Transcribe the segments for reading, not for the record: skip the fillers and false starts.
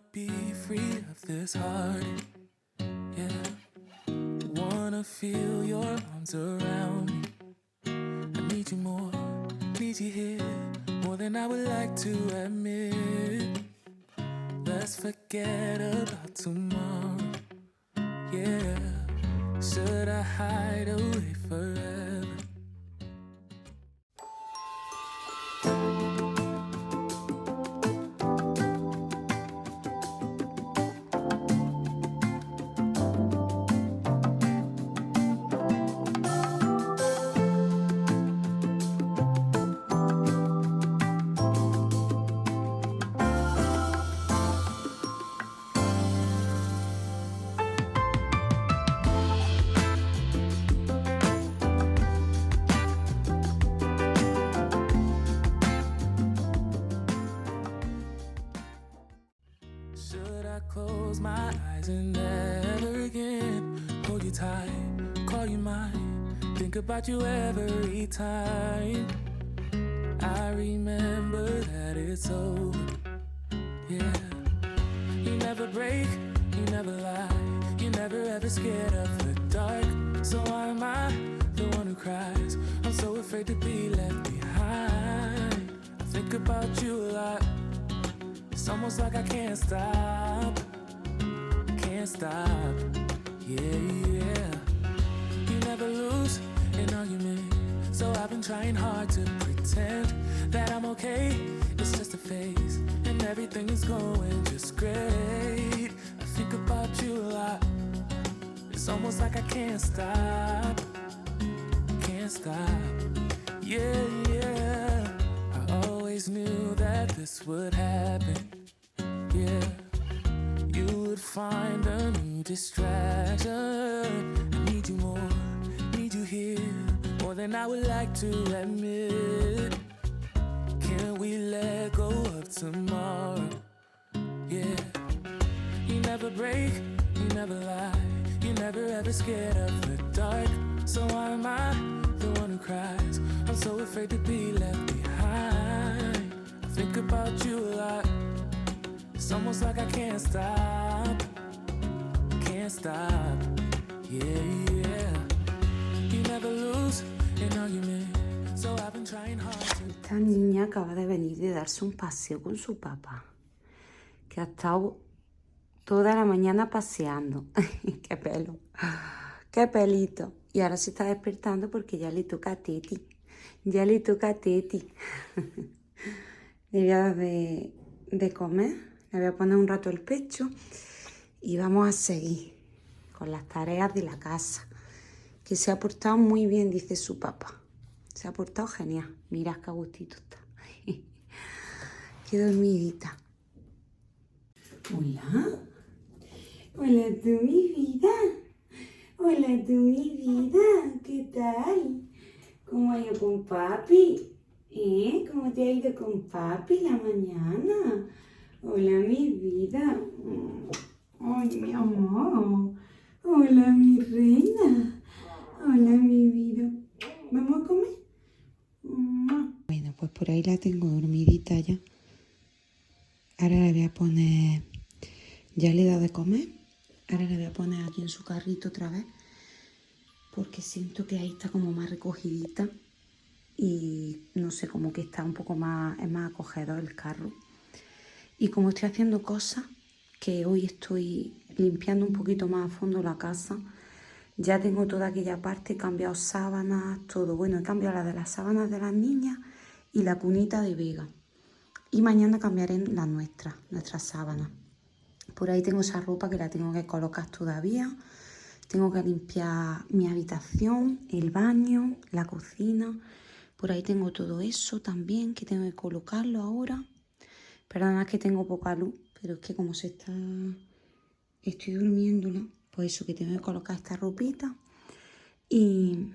Wanna be free of this heart, yeah. Wanna feel your arms around me. I need you more, need you here, more than I would like to admit. Let's forget about tomorrow, yeah. Should I hide away forever? Should I close my eyes and never again hold you tight, call you mine, think about you every time I remember that it's over, yeah. You never break, you never lie, you never ever scared of the dark. So why am I the one who cries? I'm so afraid to be left behind. I think about you a lot. It's almost like I can't stop, yeah, yeah. You never lose an argument, so I've been trying hard to pretend that I'm okay. It's just a phase, and everything is going just great. I think about you a lot. It's almost like I can't stop, yeah, yeah. I always knew that this would happen, yeah. You would find a new distraction. I need you more, need you here, more than I would like to admit. Can we let go of tomorrow, yeah. You never break, you never lie, you never ever scared of the dark. So why am I the one who cries? I'm so afraid to be left behind. I think about you a lot. It's almost like I can't stop, yeah, yeah. You never lose an argument, so I've been trying hard to... Esta niña acaba de venir de darse un paseo con su papá, que ha estado toda la mañana paseando. ¡Qué pelo! ¡Qué pelito! Y ahora se está despertando porque ya le toca a Teti. Ya le toca a Teti. Le voy a dar de comer. Le voy a poner un rato el pecho. Y vamos a seguir con las tareas de la casa. Que se ha portado muy bien, dice su papá. Se ha portado genial. Mirad qué a gustito está. Qué dormidita. Hola. Hola tú, mi vida. Hola tú, mi vida. ¿Qué tal? ¿Cómo ha ido con papi? ¿Cómo te ha ido con papi la mañana? Hola, mi vida. Ay, mi amor. Hola, mi reina. Hola, mi vida. ¿Vamos a comer? Bueno, pues por ahí la tengo dormidita ya. Ahora le voy a poner... Ya le he dado de comer. Ahora le voy a poner aquí en su carrito otra vez. Porque siento que ahí está como más recogidita. Y no sé, como que está un poco más... Es más acogedor el carro. Y como estoy haciendo cosas, que hoy estoy limpiando un poquito más a fondo la casa, ya tengo toda aquella parte, he cambiado sábanas, todo. Bueno, he cambiado la de las sábanas de las niñas y la cunita de Vega. Y mañana cambiaré nuestras sábanas. Por ahí tengo esa ropa que la tengo que colocar todavía. Tengo que limpiar mi habitación, el baño, la cocina. Por ahí tengo todo eso también, que tengo que colocarlo ahora. Perdona que tengo poca luz, pero es que como estoy durmiendo, ¿no? Pues eso, que tengo que colocar esta ropita. Y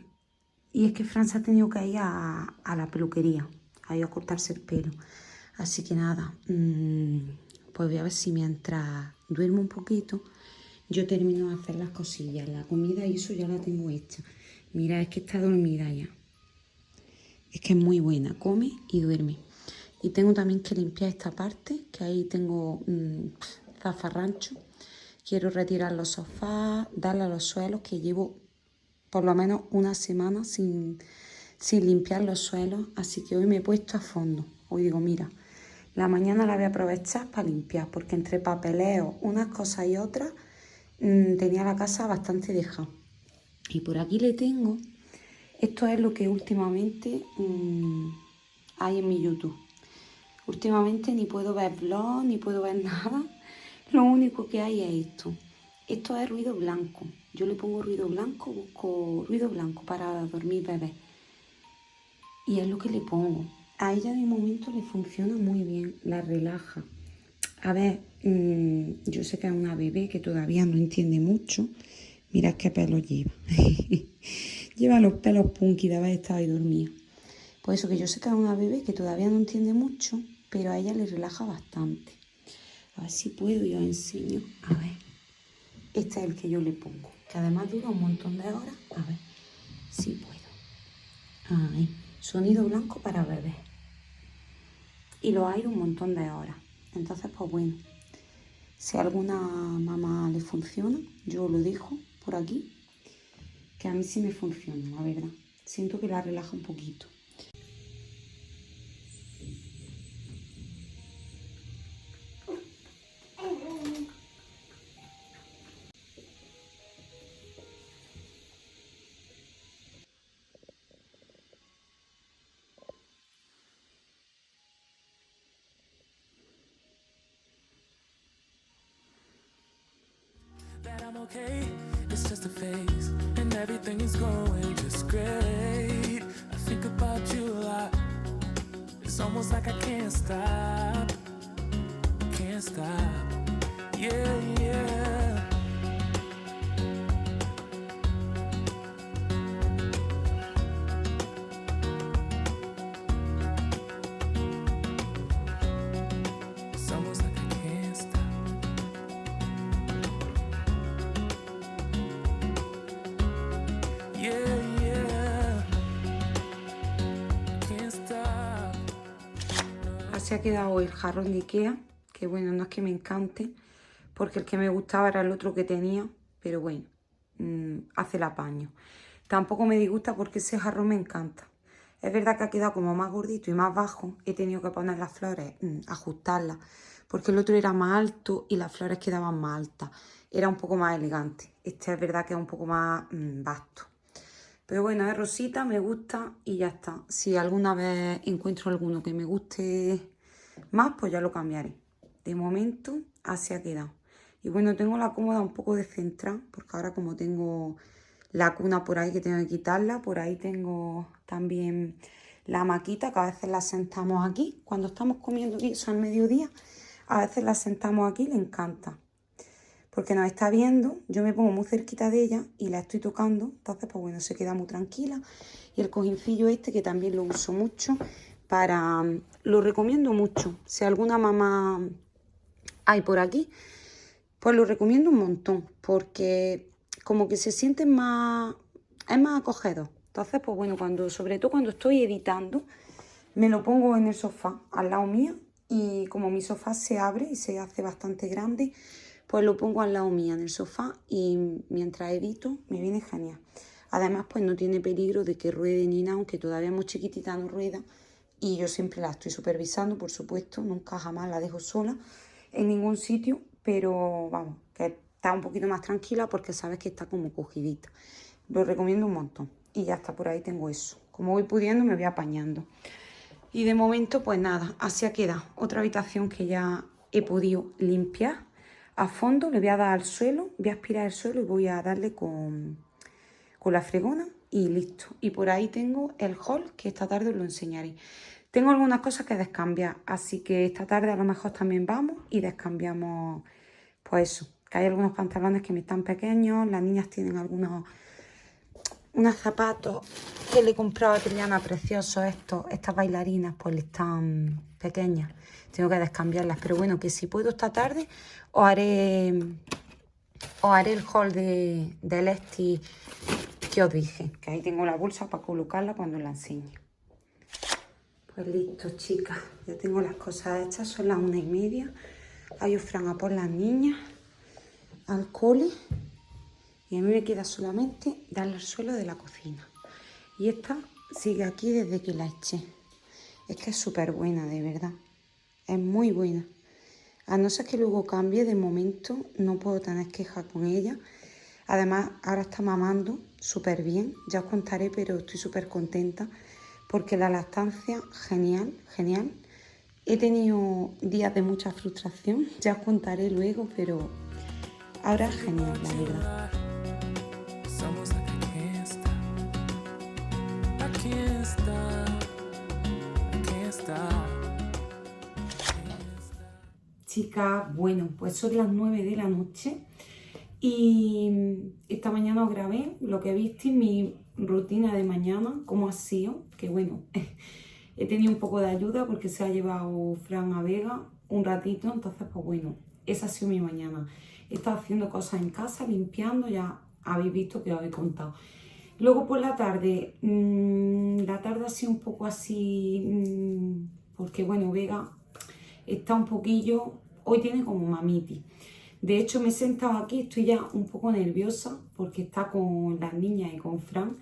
es que Fran se ha tenido que ir a la peluquería, a ir a cortarse el pelo. Así que nada, pues voy a ver si mientras duermo un poquito, yo termino de hacer las cosillas. La comida y eso ya la tengo hecha. Mira, es que está dormida ya. Es que es muy buena, come y duerme. Y tengo también que limpiar esta parte, que ahí tengo zafarrancho. Quiero retirar los sofás, darle a los suelos, que llevo por lo menos una semana sin limpiar los suelos. Así que hoy me he puesto a fondo. Hoy digo, mira, la mañana la voy a aprovechar para limpiar, porque entre papeleo, unas cosas y otras, tenía la casa bastante dejada. Y por aquí le tengo, esto es lo que últimamente hay en mi YouTube. Últimamente ni puedo ver vlogs, ni puedo ver nada. Lo único que hay es esto. Esto es ruido blanco. Yo le pongo ruido blanco, busco ruido blanco para dormir bebé. Y es lo que le pongo. A ella de momento le funciona muy bien, la relaja. A ver, yo sé que es una bebé que todavía no entiende mucho. Mirad qué pelo lleva. Lleva los pelos punky de haber estado ahí dormida. Por eso que yo sé que es una bebé que todavía no entiende mucho, pero a ella le relaja bastante. A ver si puedo y os enseño. A ver, este es el que yo le pongo, que además dura un montón de horas. A ver si puedo. Ahí, sonido blanco para bebés. Y lo aire un montón de horas. Entonces, pues bueno, si a alguna mamá le funciona, yo lo dejo por aquí, que a mí sí me funciona, la verdad. Siento que la relaja un poquito. That I'm okay, it's just a phase, and everything is going just great. I think about you a lot. It's almost like I can't stop, can't stop. Yeah, yeah. It's almost like I can't stop. Yeah, yeah. Can't stop. Así ha quedado el jarrón de Ikea, que bueno, no es que me encante, porque el que me gustaba era el otro que tenía, pero bueno, hace el apaño. Tampoco me disgusta porque ese jarrón me encanta. Es verdad que ha quedado como más gordito y más bajo. He tenido que poner las flores, ajustarlas, porque el otro era más alto y las flores quedaban más altas. Era un poco más elegante. Este es verdad que es un poco más vasto. Pero bueno, es rosita, me gusta y ya está. Si alguna vez encuentro alguno que me guste más, pues ya lo cambiaré. De momento, así ha quedado. Y bueno, tengo la cómoda un poco descentrada, porque ahora como tengo la cuna por ahí que tengo que quitarla, por ahí tengo también la hamaquita, que a veces la sentamos aquí. Cuando estamos comiendo, eso al mediodía, a veces la sentamos aquí, le encanta. Porque nos está viendo, yo me pongo muy cerquita de ella y la estoy tocando, entonces pues bueno, se queda muy tranquila. Y el cojincillo este, que también lo uso mucho, lo recomiendo mucho. Si alguna mamá hay por aquí, pues lo recomiendo un montón, porque como que se siente más, es más acogedor. Entonces pues bueno, sobre todo cuando estoy editando, me lo pongo en el sofá, al lado mío, y como mi sofá se abre y se hace bastante grande, pues lo pongo al lado mío en el sofá y mientras edito me viene genial. Además, pues no tiene peligro de que ruede ni nada, aunque todavía muy chiquitita no rueda. Y yo siempre la estoy supervisando, por supuesto, nunca jamás la dejo sola en ningún sitio, pero vamos, que está un poquito más tranquila porque sabes que está como cogidita. Lo recomiendo un montón. Y ya está, por ahí tengo eso. Como voy pudiendo, me voy apañando. Y de momento, pues nada, así ha quedado. Otra habitación que ya he podido limpiar a fondo. Le voy a dar al suelo, voy a aspirar el suelo y voy a darle con la fregona y listo. Y por ahí tengo el haul, que esta tarde os lo enseñaré. Tengo algunas cosas que descambiar, así que esta tarde a lo mejor también vamos y descambiamos, pues eso, que hay algunos pantalones que me están pequeños, las niñas tienen unos zapatos que le he comprado a Triana preciosos, estas bailarinas, pues le están pequeñas. Tengo que descambiarlas, pero bueno, que si puedo esta tarde os haré el haul de Lesti que os dije, que ahí tengo la bolsa para colocarla cuando la enseñe. Pues listo, chicas, ya tengo las cosas hechas, son las 1:30. Ha ido Fran a por las niñas al cole y a mí me queda solamente darle al suelo de la cocina. Y esta sigue aquí desde que la eché. Es que es súper buena, de verdad. Es muy buena. A no ser que luego cambie, de momento no puedo tener quejas con ella. Además, ahora está mamando súper bien. Ya os contaré, pero estoy súper contenta porque la lactancia, genial, genial. He tenido días de mucha frustración, ya os contaré luego, pero ahora es genial, la verdad. It's almost like I can't stop. I can't stop. I can't stop. Chicas, bueno, pues son las 9 de la noche y esta mañana os grabé lo que visteis, mi rutina de mañana, cómo ha sido, que bueno, he tenido un poco de ayuda porque se ha llevado Fran a Vega un ratito, entonces pues bueno, esa ha sido mi mañana. He estado haciendo cosas en casa, limpiando, ya habéis visto que os he contado. Luego por la tarde ha sido un poco así, porque bueno, Vega está un poquillo, hoy tiene como mamitis. De hecho me he sentado aquí, estoy ya un poco nerviosa porque está con las niñas y con Fran,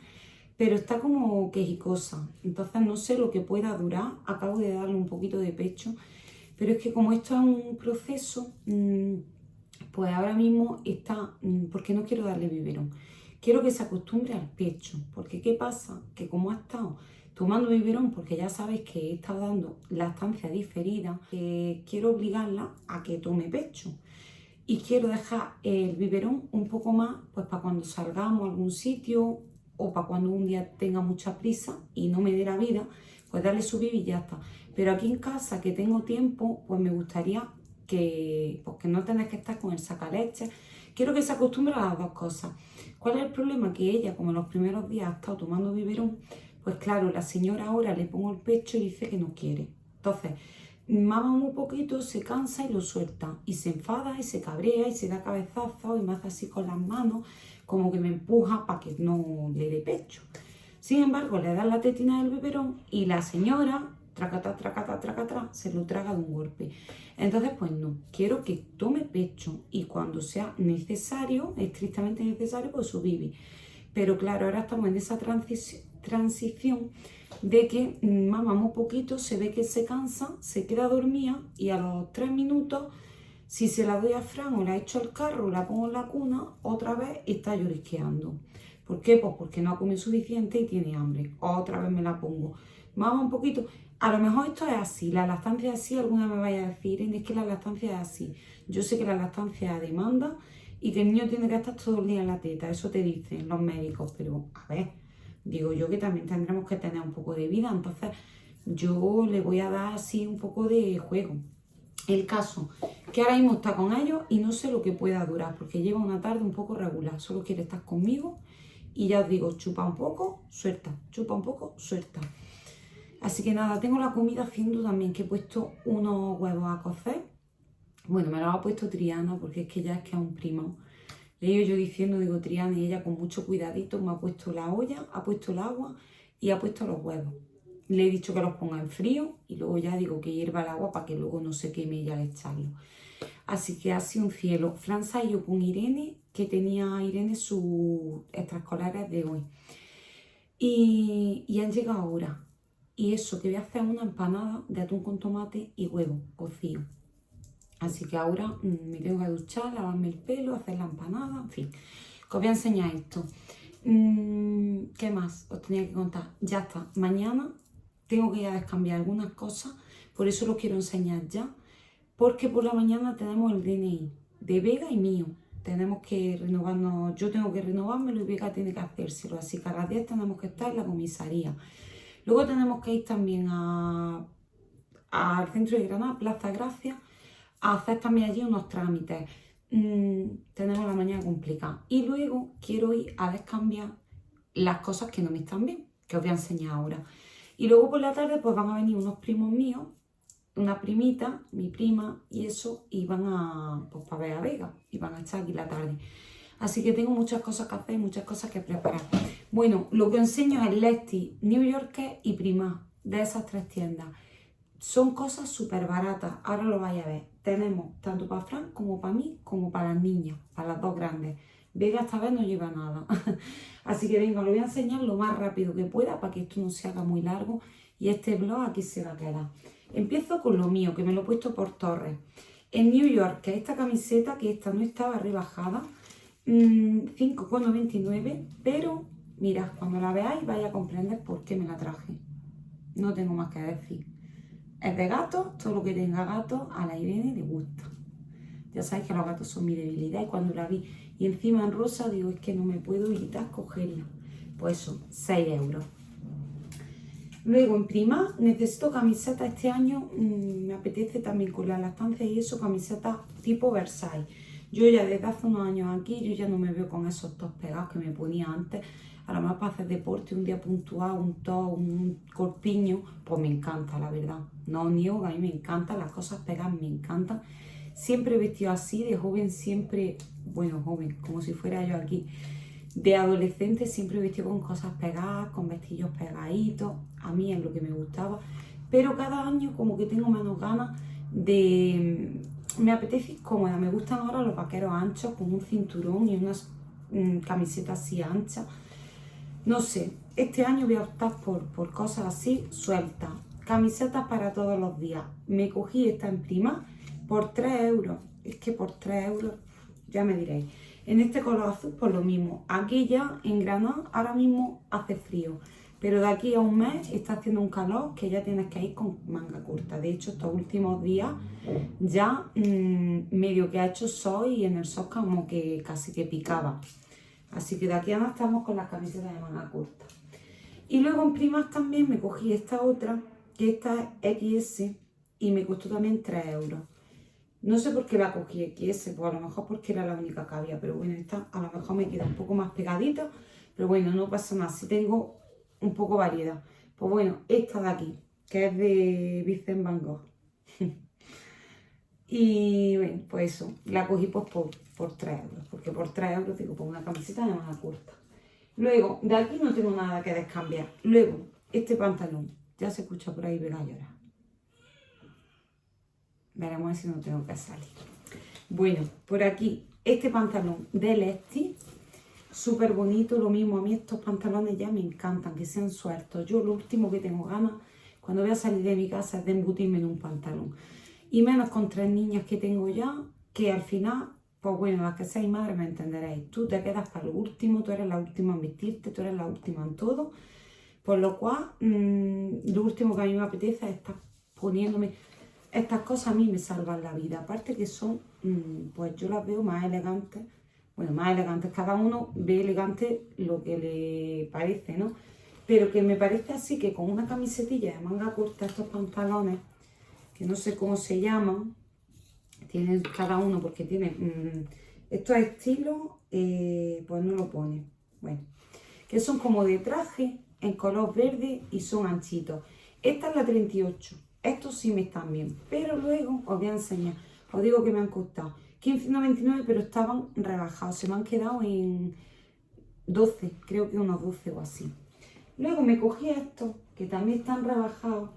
pero está como quejicosa, entonces no sé lo que pueda durar. Acabo de darle un poquito de pecho, pero es que como esto es un proceso, pues ahora mismo está, porque no quiero darle biberón, quiero que se acostumbre al pecho, porque ¿qué pasa? Que como ha estado tomando biberón, porque ya sabéis que he estado dando lactancia diferida, quiero obligarla a que tome pecho. Y quiero dejar el biberón un poco más, pues para cuando salgamos a algún sitio o para cuando un día tenga mucha prisa y no me dé la vida, pues darle su bibi y ya está. Pero aquí en casa, que tengo tiempo, pues me gustaría que no tenés que estar con el sacaleche. Quiero que se acostumbre a las dos cosas. ¿Cuál es el problema? Que ella, como en los primeros días ha estado tomando biberón, pues claro, la señora ahora le pongo el pecho y dice que no quiere. Entonces, mama un poquito, se cansa y lo suelta, y se enfada y se cabrea y se da cabezazos y me hace así con las manos, como que me empuja para que no le dé pecho. Sin embargo, le da la tetina del biberón y la señora, tracata, tracata, tracata, se lo traga de un golpe. Entonces, pues no, quiero que tome pecho y cuando sea necesario, estrictamente necesario, pues su bibi. Pero claro, ahora estamos en esa transición de que mama muy poquito, se ve que se cansa, se queda dormida y a los 3 minutos, si se la doy a Fran o la echo al carro, la pongo en la cuna, otra vez está llorisqueando. ¿Por qué? Pues porque no ha comido suficiente y tiene hambre. Otra vez me la pongo. Mama un poquito. A lo mejor esto es así, la lactancia es así, alguna me vaya a decir, es que la lactancia es así. Yo sé que la lactancia demanda y que el niño tiene que estar todo el día en la teta, eso te dicen los médicos, pero a ver, digo yo que también tendremos que tener un poco de vida, entonces yo le voy a dar así un poco de juego. El caso, que ahora mismo está con ellos y no sé lo que pueda durar, porque lleva una tarde un poco regular, solo quiere estar conmigo y ya os digo, chupa un poco, suelta, chupa un poco, suelta. Así que nada, tengo la comida haciendo también, que he puesto unos huevos a cocer. Bueno, me los ha puesto Triana, porque es que ya es que es un primo. Le he ido yo diciendo, digo, Triana, y ella con mucho cuidadito me ha puesto la olla, ha puesto el agua y ha puesto los huevos. Le he dicho que los ponga en frío y luego ya digo que hierva el agua para que luego no se queme ella al echarlo. Así que ha sido un cielo. Fran se ha ido con Irene, que tenía Irene sus extraescolares de hoy. Y han llegado ahora. Y eso, que voy a hacer una empanada de atún con tomate y huevo cocido. Así que ahora me tengo que duchar, lavarme el pelo, hacer la empanada, en fin. Que os voy a enseñar esto. ¿Qué más os tenía que contar? Ya está, mañana tengo que ir a descambiar algunas cosas, por eso lo quiero enseñar ya. Porque por la mañana tenemos el DNI de Vega y mío. Tenemos que renovarnos, yo tengo que renovármelo y Vega tiene que hacérselo. Así que a las 10 tenemos que estar en la comisaría. Luego tenemos que ir también al centro de Granada, Plaza Gracia, a hacer también allí unos trámites. Tenemos la mañana complicada. Y luego quiero ir a descambiar las cosas que no me están bien, que os voy a enseñar ahora. Y luego por la tarde pues van a venir unos primos míos, una primita, mi prima y eso, y van a, pues, para ver a Vega, y van a estar aquí la tarde. Así que tengo muchas cosas que hacer, muchas cosas que preparar. Bueno, lo que os enseño es Lefty, New Yorker y Primark, de esas 3 tiendas. son cosas súper baratas, ahora lo vais a ver. Tenemos tanto para Fran como para mí, como para las niñas, para las dos grandes. Vega esta vez no lleva nada. Así que venga, os lo voy a enseñar lo más rápido que pueda para que esto no se haga muy largo y este vlog aquí se va a quedar. Empiezo con lo mío, que me lo he puesto por Torres. En New York, que esta camiseta, que esta no estaba rebajada, 5,99, pero mirad, cuando la veáis vais a comprender por qué me la traje. No tengo más que decir. Es de gato, todo lo que tenga gato a la Irene le gusta. Ya sabéis que los gatos son mi debilidad y cuando la vi y encima en rosa digo, es que no me puedo evitar cogerla. Pues eso, 6 euros. Luego en prima necesito camiseta este año, me apetece también con la lactancia y eso, camiseta tipo Versailles. Yo ya desde hace unos años aquí, yo ya no me veo con esos tops pegados que me ponía antes. A lo mejor para hacer deporte, un día puntual, un top, un corpiño, pues me encanta, la verdad. No niego, a mí me encantan, las cosas pegadas me encantan. Siempre he vestido así, de joven siempre, bueno, joven, como si fuera yo aquí. De adolescente siempre he vestido con cosas pegadas, con vestidos pegaditos, a mí es lo que me gustaba. Pero cada año como que tengo menos ganas de... Me apetece ir cómoda, me gustan ahora los vaqueros anchos con un cinturón y unas camisetas así anchas. No sé, este año voy a optar por cosas así sueltas. Camisetas para todos los días. Me cogí esta en prima por 3 euros. Es que por 3 euros, ya me diréis. En este color azul, pues lo mismo. Aquí ya en Granada ahora mismo hace frío. Pero de aquí a un mes está haciendo un calor que ya tienes que ir con manga corta. De hecho, estos últimos días ya medio que ha hecho sol y en el sol como que casi que picaba. Así que de aquí a nada estamos con las camisetas de manga corta. Y luego en primas también me cogí esta otra, que esta es XS y me costó también 3 euros. No sé por qué la cogí XS, pues a lo mejor porque era la única que había, pero bueno, esta a lo mejor me queda un poco más pegadita, pero bueno, no pasa nada, si tengo un poco variedad. Pues bueno, esta de aquí, que es de Vincent Van Gogh. Y bueno, pues eso, la cogí pues por 3 euros, porque por 3 euros digo, pues una camiseta de manga corta. Luego, de aquí no tengo nada que descambiar. Luego, este pantalón, ya se escucha por ahí Vega llorar. Veremos a ver si no tengo que salir. Bueno, por aquí, este pantalón de Lesti, súper bonito, lo mismo, a mí estos pantalones ya me encantan, que sean sueltos. Yo lo último que tengo ganas, cuando voy a salir de mi casa, es de embutirme en un pantalón. Y menos con 3 niñas que tengo ya, que al final, pues bueno, las que seáis madres me entenderéis. Tú te quedas para lo último, tú eres la última en vestirte, tú eres la última en todo. Por lo cual, lo último que a mí me apetece es estar poniéndome... Estas cosas a mí me salvan la vida. Aparte que son, pues yo las veo más elegantes. Bueno, más elegantes. Cada uno ve elegante lo que le parece, ¿no? Pero que me parece así que con una camisetilla de manga corta, estos pantalones, que no sé cómo se llaman, tienen cada uno porque tienen estos estilos, pues no lo pone. Bueno, que son como de traje en color verde y son anchitos. Esta es la 38. Estos sí me están bien, pero luego os voy a enseñar. Os digo que me han costado 15,99, pero estaban rebajados. Se me han quedado en 12, creo que unos 12 o así. Luego me cogí estos, que también están rebajados,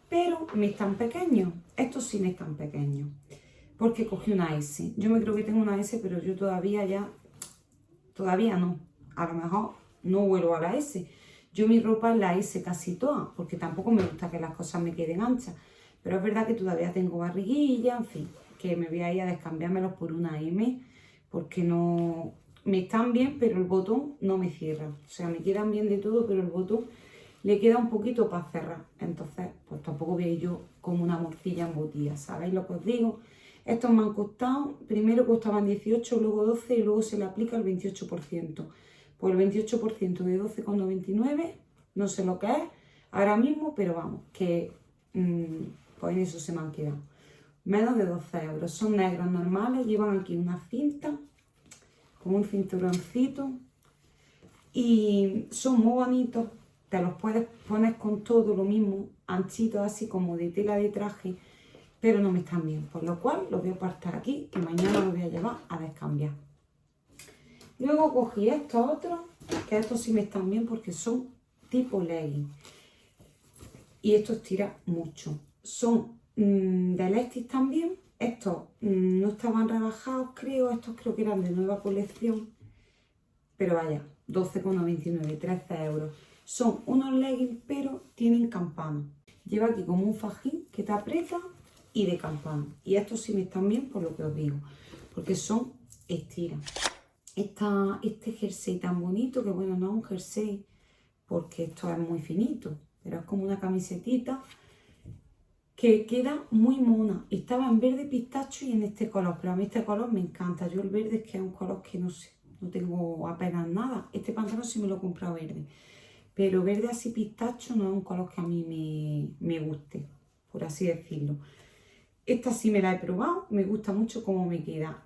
pero me están pequeños. Estos sí me están pequeños, porque cogí una S. Yo me creo que tengo una S, pero yo todavía no. A lo mejor no vuelvo a la S. Yo mi ropa es la S casi toda, porque tampoco me gusta que las cosas me queden anchas. Pero es verdad que todavía tengo barriguilla, en fin, que me voy a ir a descambiármelos por una M, porque no... Me están bien, pero el botón no me cierra. O sea, me quedan bien de todo, pero el botón le queda un poquito para cerrar. Entonces, pues tampoco veis yo como una morcilla embotida. ¿Sabéis lo que os digo? Estos me han costado, primero costaban 18, luego 12 y luego se le aplica el 28%. Pues el 28% de 12,99, no sé lo que es ahora mismo, pero vamos, que pues en eso se me han quedado. Menos de 12 euros. Son negros normales, llevan aquí una cinta, con un cinturoncito, y son muy bonitos. Te los puedes poner con todo lo mismo, anchitos así como de tela de traje, pero no me están bien. Por lo cual los voy a apartar aquí, que mañana los voy a llevar a descambiar. Luego cogí estos otros, que estos sí me están bien porque son tipo legging. Y estos tiran mucho. son de Lextis también. Estos no estaban rebajados, creo. Estos creo que eran de nueva colección. Pero vaya, 12,99, 13 euros. Son unos leggings, pero tienen campana. Lleva aquí como un fajín que te aprieta y de campana. Y estos sí me están bien por lo que os digo, porque son estiras. Este jersey tan bonito, que bueno, no es un jersey, porque esto es muy finito, pero es como una camisetita que queda muy mona. Estaba en verde pistacho y en este color, pero a mí este color me encanta. Yo el verde es que es un color que no sé, no tengo apenas nada. Este pantalón sí me lo he comprado verde, pero verde así pistacho no es un color que a mí me guste, por así decirlo. Esta sí me la he probado, me gusta mucho cómo me queda.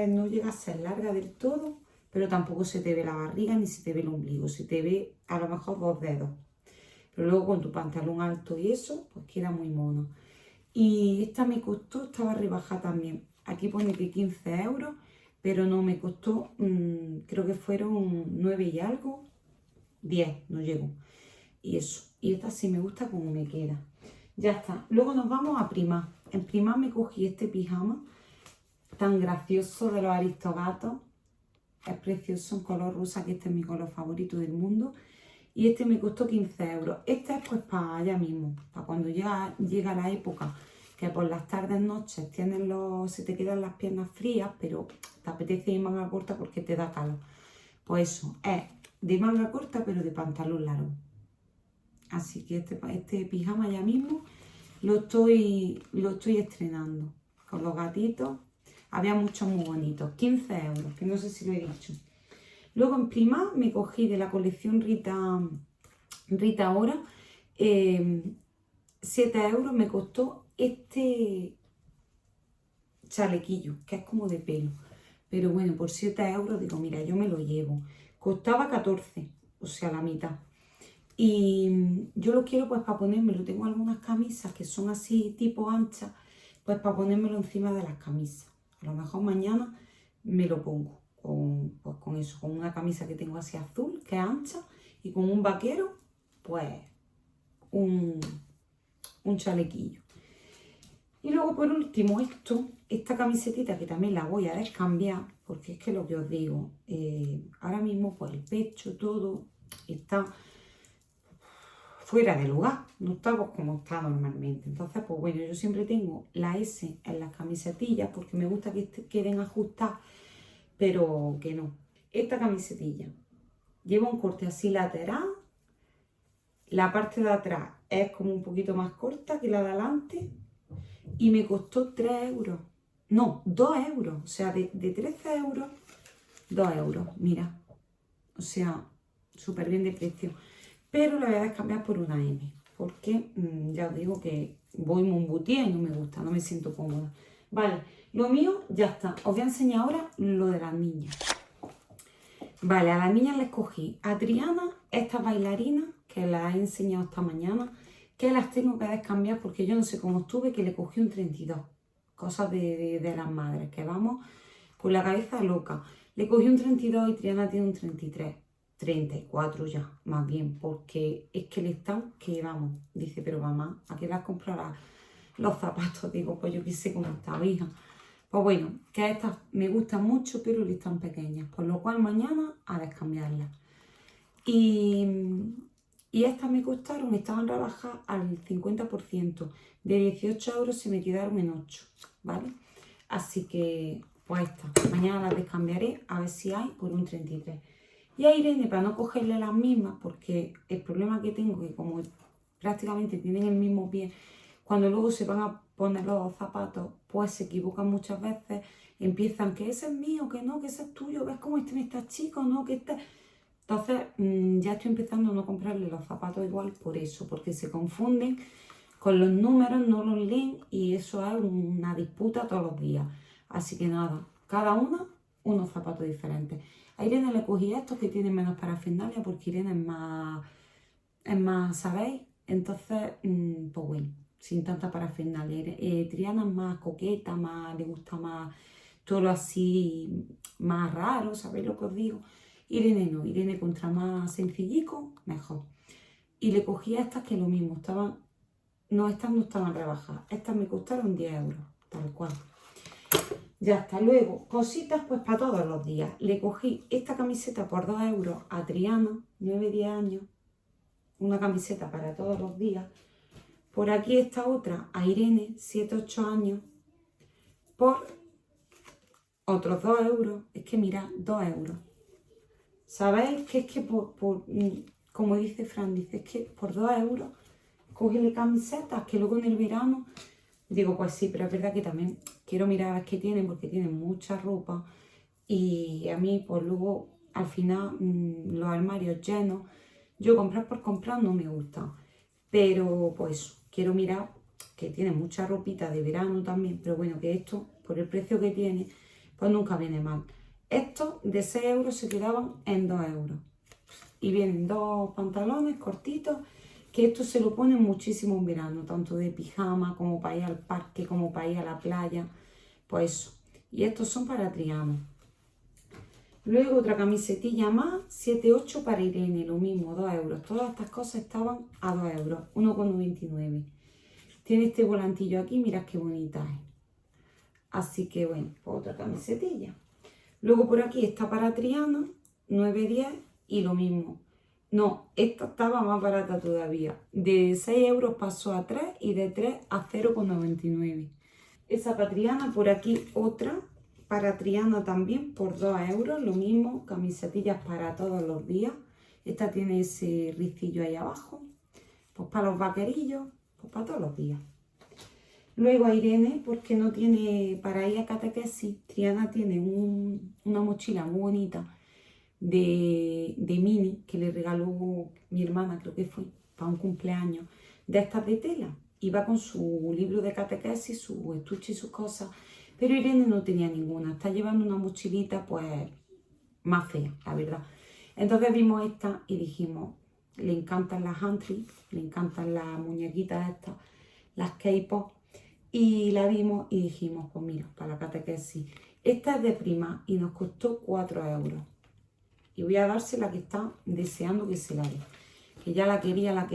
No llega a ser larga del todo, pero tampoco se te ve la barriga ni se te ve el ombligo. Se te ve a lo mejor 2 dedos. Pero luego con tu pantalón alto y eso, pues queda muy mono. Y esta me costó, estaba rebajada también. Aquí pone que 15 euros, pero no, me costó, creo que fueron 9 y algo, 10, no llegó. Y eso, y esta sí me gusta como me queda. Ya está. Luego nos vamos a Primark. En Primark me cogí este pijama tan gracioso de los Aristogatos. Es precioso, en color rosa, que este es mi color favorito del mundo. Y este me costó 15 euros. Este es pues para allá mismo, para cuando llega la época que por las tardes, noches se te quedan las piernas frías, pero te apetece ir manga corta porque te da calor. Pues eso, es de manga corta pero de pantalón largo. Así que este pijama ya mismo lo estoy estrenando con los gatitos. Había muchos muy bonitos, 15 euros, que no sé si lo he dicho. Luego en Primark me cogí de la colección Rita Ora, 7 euros me costó este chalequillo, que es como de pelo. Pero bueno, por 7 euros digo, mira, yo me lo llevo. Costaba 14, o sea, la mitad. Y yo lo quiero pues para ponérmelo. Tengo algunas camisas que son así tipo anchas, pues para ponérmelo encima de las camisas. A lo mejor mañana me lo pongo con eso, con una camisa que tengo así azul, que es ancha, y con un vaquero, pues un chalequillo. Y luego por último esta camisetita que también la voy a descambiar, porque es que lo que os digo, ahora mismo pues el pecho, todo está fuera de lugar, no está pues como está normalmente. Entonces pues bueno, yo siempre tengo la S en las camisetillas porque me gusta que queden ajustadas, pero que no. Esta camisetilla lleva un corte así lateral, la parte de atrás es como un poquito más corta que la de adelante y me costó 3 euros, no, 2 euros, o sea, de 13 euros, 2 euros, mira, o sea, súper bien de precio, pero la voy a descambiar por una M, porque ya os digo que voy muy embutida y no me gusta, no me siento cómoda. Vale, lo mío ya está, os voy a enseñar ahora lo de las niñas. Vale, a las niñas les cogí a Triana, estas bailarinas, que las he enseñado esta mañana, que las tengo que descambiar porque yo no sé cómo estuve, que le cogí un 32. Cosas de las madres, que vamos con la cabeza loca. Le cogí un 32 y Triana tiene un 33, 34 ya, más bien, porque es que le están, que vamos, dice, pero mamá, ¿a qué las comprarás los zapatos? Digo, pues yo qué sé cómo está, hija. Pues bueno, que estas me gustan mucho, pero le están pequeñas, por lo cual mañana a descambiarlas. Y estas me costaron, estaban rebajadas al 50%. De 18 euros se me quedaron en 8, ¿vale? Así que, pues estas, mañana las descambiaré a ver si hay por un 33. Y a Irene, para no cogerle las mismas, porque el problema que tengo es que como prácticamente tienen el mismo pie, cuando luego se van a poner los zapatos, pues se equivocan muchas veces, empiezan que ese es mío, que no, que ese es tuyo, ves cómo este me está chico, no, que este... Entonces ya estoy empezando a no comprarle los zapatos igual por eso, porque se confunden con los números, no los leen y eso es una disputa todos los días. Así que nada, cada una unos zapatos diferentes. A Irene le cogí estos que tienen menos parafernalia porque Irene es más, ¿sabéis? Entonces, pues bueno, sin tanta parafernalia. Triana es más coqueta, le gusta más todo lo así, más raro, ¿sabéis lo que os digo? Irene no, Irene contra más sencillico, mejor. Y le cogí a estas que lo mismo, estaban no, estas no estaban rebajadas. Estas me costaron 10 euros, tal cual. Ya está. Luego, cositas pues para todos los días. Le cogí esta camiseta por 2 euros a Triana, 9-10 años. Una camiseta para todos los días. Por aquí esta otra a Irene, 7-8 años, por otros 2 euros. Es que mirad, 2 euros. ¿Sabéis? Que es que como dice Fran, dice, es que por 2 euros cógele camisetas, que luego en el verano, digo, pues sí, pero es verdad que también quiero mirar a ver qué tienen, porque tienen mucha ropa y a mí pues luego al final los armarios llenos, yo comprar por comprar no me gusta, pero pues quiero mirar que tienen mucha ropita de verano también, pero bueno, que esto, por el precio que tiene, pues nunca viene mal. Estos de 6 euros se quedaban en 2 euros. Y vienen 2 pantalones cortitos, que esto se lo ponen muchísimo en verano, tanto de pijama como para ir al parque, como para ir a la playa, pues eso. Y estos son para Triana. Luego otra camisetilla más, 7-8 para Irene, lo mismo, 2 euros. Todas estas cosas estaban a 2 euros, 1,99. Tiene este volantillo aquí, mirad qué bonita es. Así que bueno, pues otra camisetilla. Luego por aquí está para Triana, 9-10 y lo mismo. No, esta estaba más barata todavía. De 6 euros pasó a 3 y de 3 a 0,99. Esa para Triana, por aquí otra para Triana también por 2 euros. Lo mismo, camisetillas para todos los días. Esta tiene ese ricillo ahí abajo. Pues para los vaquerillos, pues para todos los días. Luego a Irene, porque no tiene para ir a catequesis, Triana tiene una mochila muy bonita de mini que le regaló mi hermana, creo que fue, para un cumpleaños, de estas de tela. Iba con su libro de catequesis, su estuche y sus cosas, pero Irene no tenía ninguna. Está llevando una mochilita pues más fea, la verdad. Entonces vimos esta y dijimos, le encantan las Antri, le encantan las muñequitas estas, las K-pop. Y la vimos y dijimos, pues mira, para la catequesis. Esta es de prima y nos costó 4 euros. Y voy a dársela que está deseando que se la dé. Que ya la quería.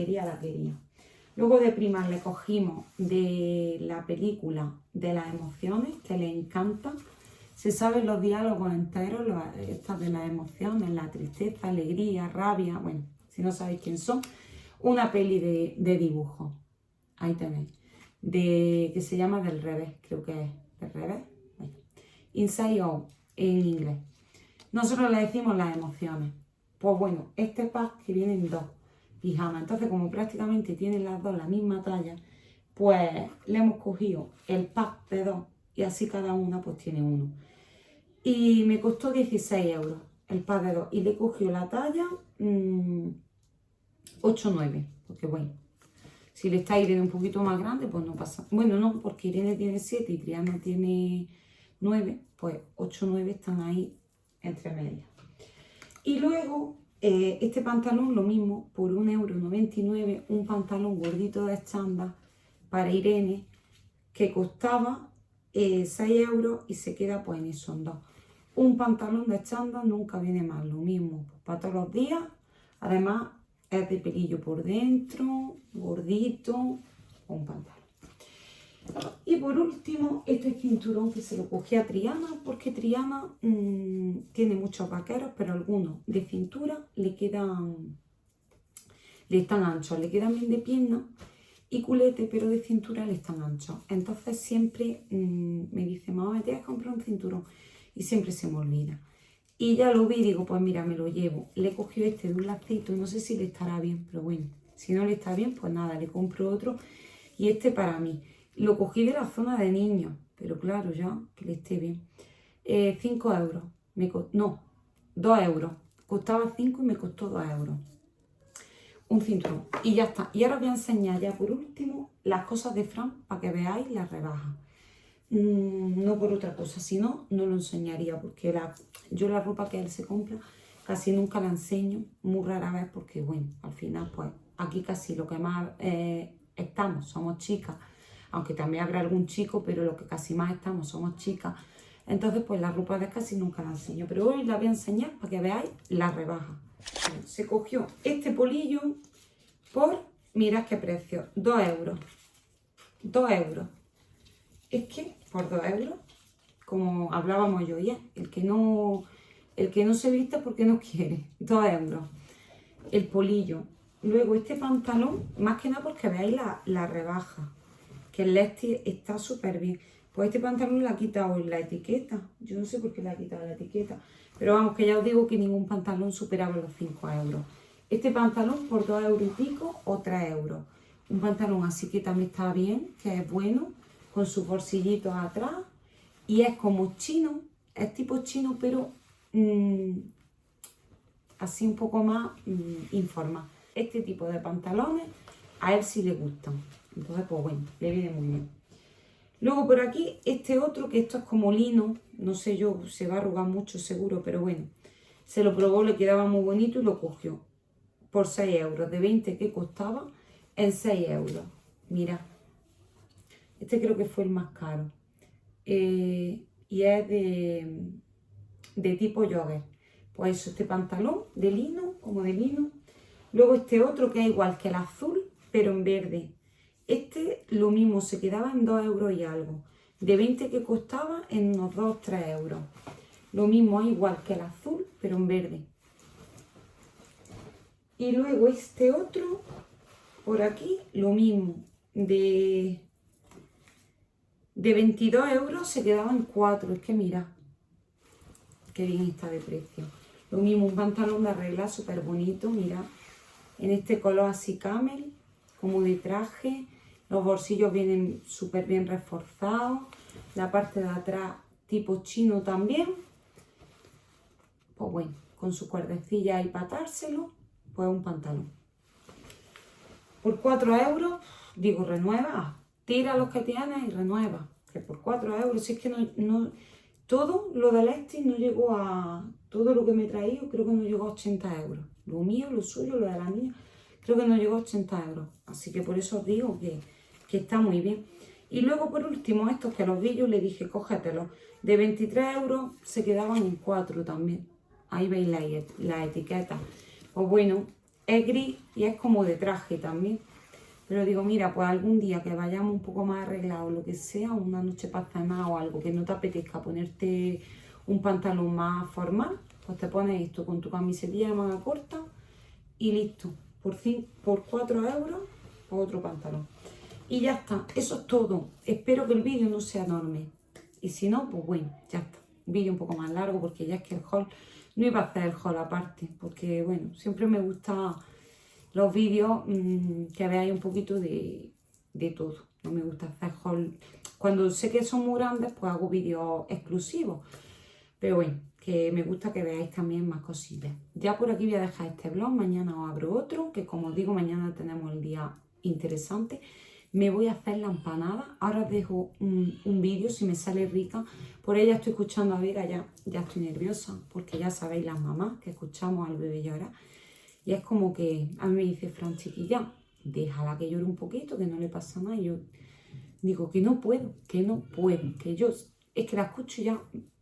Luego de prima le cogimos de la película de las emociones, que le encanta. Se saben los diálogos enteros, estas de las emociones, la tristeza, alegría, rabia. Bueno, si no sabéis quién son. Una peli de dibujo. Ahí tenéis. Que se llama Del Revés, creo que es Del Revés, bueno. Inside Out en inglés. Nosotros le decimos las emociones. Pues bueno, este pack que vienen 2 pijamas, entonces como prácticamente tienen las dos la misma talla, pues le hemos cogido el pack de 2 y así cada una pues tiene uno. Y me costó 16 euros el pack de 2 y le he cogido la talla 8-9, porque bueno, si le está Irene un poquito más grande, pues no pasa. Bueno, no, porque Irene tiene 7 y Triana tiene 9, pues 8-9 están ahí entre medias. Y luego, este pantalón, lo mismo, por 1,99 €, un pantalón gordito de estándar para Irene, que costaba 6 euros y se queda pues en esos 2. Un pantalón de estándar nunca viene mal, lo mismo, pues, para todos los días. Además, es de pelillo por dentro, gordito, un pantalón. Y por último, este cinturón que se lo cogí a Triana, porque Triana tiene muchos vaqueros, pero algunos de cintura le están anchos, le quedan bien de pierna, y culete, pero de cintura le están anchos. Entonces siempre me dice, mamá, me tienes que comprar un cinturón, y siempre se me olvida. Y ya lo vi y digo, pues mira, me lo llevo. Le he cogido este de un lacito, no sé si le estará bien, pero bueno, si no le está bien, pues nada, le compro otro. Y este para mí. Lo cogí de la zona de niños, pero claro, ya que le esté bien. 5 euros. No, 2 euros. Costaba 5 y me costó 2 euros. Un cinturón. Y ya está. Y ahora os voy a enseñar ya por último las cosas de Fran para que veáis las rebajas. No por otra cosa, si no, no lo enseñaría, porque yo la ropa que él se compra casi nunca la enseño, muy rara vez, porque bueno, al final pues aquí casi lo que más estamos somos chicas, aunque también habrá algún chico, pero lo que casi más estamos somos chicas, entonces pues la ropa de casi nunca la enseño, pero hoy la voy a enseñar para que veáis la rebaja. Se cogió este polillo por, mirad qué precio, 2 euros. 2 euros. Es que por 2 euros, como hablábamos yo ya, el que no se vista porque no quiere. 2 euros. El polillo. Luego este pantalón, más que nada porque veáis la rebaja, que el Lesti está súper bien. Pues este pantalón le ha quitado la etiqueta. Yo no sé por qué le ha quitado la etiqueta. Pero vamos, que ya os digo que ningún pantalón superaba los 5 euros. Este pantalón por 2 euros y pico o 3 euros. Un pantalón así que también está bien, que es bueno, con sus bolsillitos atrás. Y es como chino, es tipo chino, pero así un poco más informal. Este tipo de pantalones a él sí le gustan. Entonces, pues bueno, le viene muy bien. Luego por aquí, este otro, que esto es como lino, no sé yo, se va a arrugar mucho seguro, pero bueno. Se lo probó, le quedaba muy bonito y lo cogió. Por 6 euros, de 20 que costaba, en 6 euros. Mira, este creo que fue el más caro. Y es de tipo jogger. Pues eso, este pantalón de lino, como de lino. Luego este otro que es igual que el azul, pero en verde. Este lo mismo, se quedaba en 2 euros y algo. De 20 que costaba, en unos 2-3 euros. Lo mismo, es igual que el azul, pero en verde. Y luego este otro, por aquí, lo mismo. De 22 euros se quedaba en 4. Es que mira, qué bien está de precio. Lo mismo, un pantalón de regla súper bonito, mira. En este color así camel, como de traje. Los bolsillos vienen súper bien reforzados. La parte de atrás tipo chino también. Pues bueno, con su cuerdecilla y patárselo, pues un pantalón. Por 4 euros, digo, renueva. Tira los que tienes y renueva. Que por 4 euros, si es que no todo lo del Lesti no llegó a... Todo lo que me he traído creo que no llegó a 80 euros. Lo mío, lo suyo, lo de la niña, creo que no llegó a 80 euros. Así que por eso os digo que está muy bien. Y luego por último estos que los vi yo le dije, cógetelos. De 23 euros se quedaban en 4 también. Ahí veis la etiqueta. Pues bueno, es gris y es como de traje también. Pero digo, mira, pues algún día que vayamos un poco más arreglados, lo que sea, una noche para cenar o algo que no te apetezca ponerte un pantalón más formal, pues te pones esto con tu camisetilla de manga corta y listo. Por 4 euros, pues otro pantalón. Y ya está, eso es todo. Espero que el vídeo no sea enorme. Y si no, pues bueno, ya está. Un vídeo un poco más largo porque ya es que el haul, no iba a hacer el haul aparte, porque bueno, siempre me gusta los vídeos que veáis un poquito de todo. No me gusta hacer haul. Cuando sé que son muy grandes, pues hago vídeos exclusivos. Pero bueno, que me gusta que veáis también más cositas. Ya por aquí voy a dejar este vlog. Mañana os abro otro, que como os digo, mañana tenemos el día interesante. Me voy a hacer la empanada. Ahora os dejo un vídeo, si me sale rica. Por ella estoy escuchando a Vega, ya estoy nerviosa, porque ya sabéis las mamás que escuchamos al bebé llorar. Y es como que a mí me dice Fran, chiquilla, déjala que llore un poquito, que no le pasa nada. Y yo digo que no puedo, que yo, es que la escucho y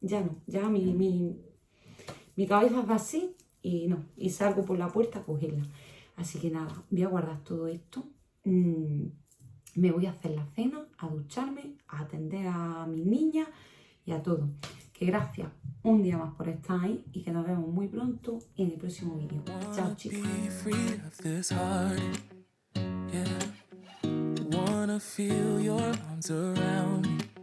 ya no, ya mi cabeza va así y no, y salgo por la puerta a cogerla. Así que nada, voy a guardar todo esto. Me voy a hacer la cena, a ducharme, a atender a mis niñas y a todo. Que gracias un día más por estar ahí y que nos vemos muy pronto en el próximo vídeo. Chao, chicos. Wanna feel your arms around me.